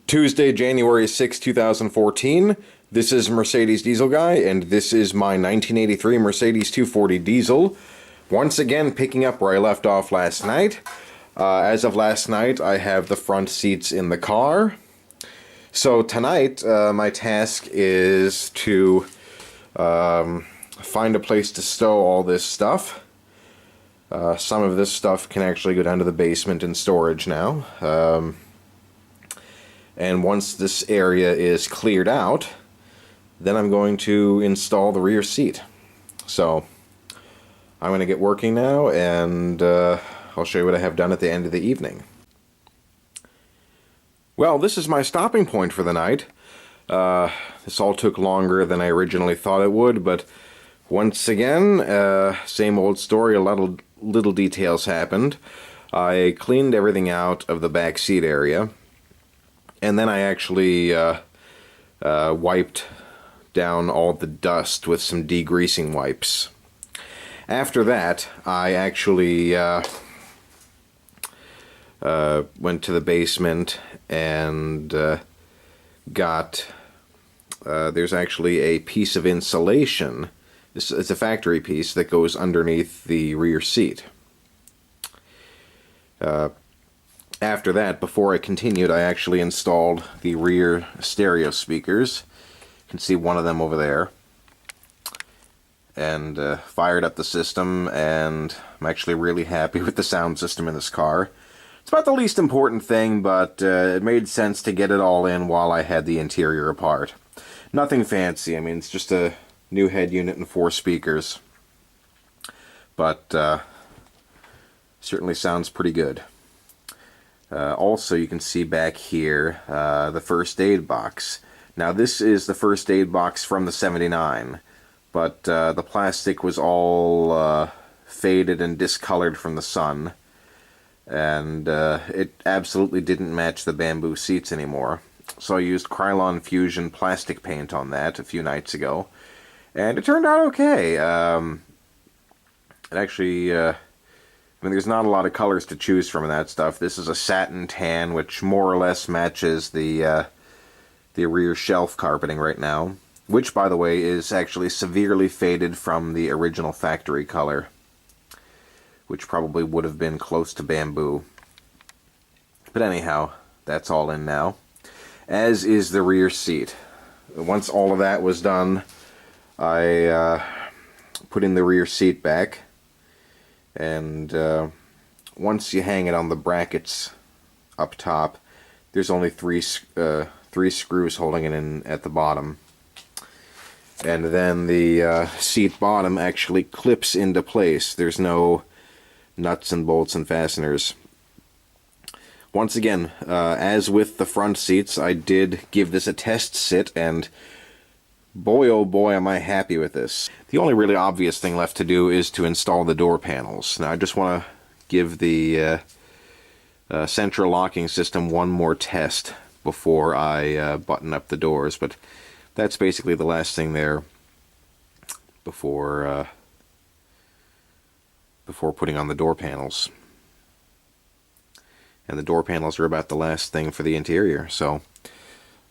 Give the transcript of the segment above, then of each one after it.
Tuesday, January 6, 2014. This is Mercedes Diesel Guy, and this is my 1983 Mercedes 240 Diesel. Once again, picking up where I left off last night. As of last night, I have the front seats in the car. So tonight, my task is to find a place to stow all this stuff. Some of this stuff can actually go down to the basement in storage now. And once this area is cleared out, then I'm going to install the rear seat. So I'm going to get working now, and I'll show you what I have done at the end of the evening. Well, this is my stopping point for the night. This all took longer than I originally thought it would, but once again, same old story, a lot of little details happened. I cleaned everything out of the back seat area, and then I actually wiped down all the dust with some degreasing wipes. After that, I actually went to the basement and got, there's actually a piece of insulation. It's a factory piece that goes underneath the rear seat. After that, before I continued, I actually installed the rear stereo speakers. You can see one of them over there. And fired up the system, and I'm actually really happy with the sound system in this car. It's about the least important thing, but it made sense to get it all in while I had the interior apart. Nothing fancy, I mean, it's just a new head unit and 4 speakers. But certainly sounds pretty good. Also, you can see back here the first aid box. Now, this is the first aid box from the 79, but the plastic was all faded and discolored from the sun, and it absolutely didn't match the bamboo seats anymore. So I used Krylon Fusion plastic paint on that a few nights ago, and it turned out okay. It actually, I mean, there's not a lot of colors to choose from in that stuff. This is a satin tan, which more or less matches the rear shelf carpeting right now, which, by the way, is actually severely faded from the original factory color, which probably would have been close to bamboo. But anyhow, that's all in now, as is the rear seat. Once all of that was done, I put in the rear seat back, and once you hang it on the brackets up top, there's only three screws holding it in at the bottom. And then the seat bottom actually clips into place. There's no nuts and bolts and fasteners. Once again, as with the front seats, I did give this a test sit, and boy oh boy am I happy with this. The only really obvious thing left to do is to install the door panels. Now I just want to give the central locking system one more test before I button up the doors, but that's basically the last thing there before putting on the door panels. And the door panels are about the last thing for the interior. So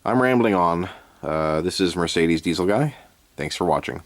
I'm rambling on. This is Mercedes Diesel Guy. Thanks for watching.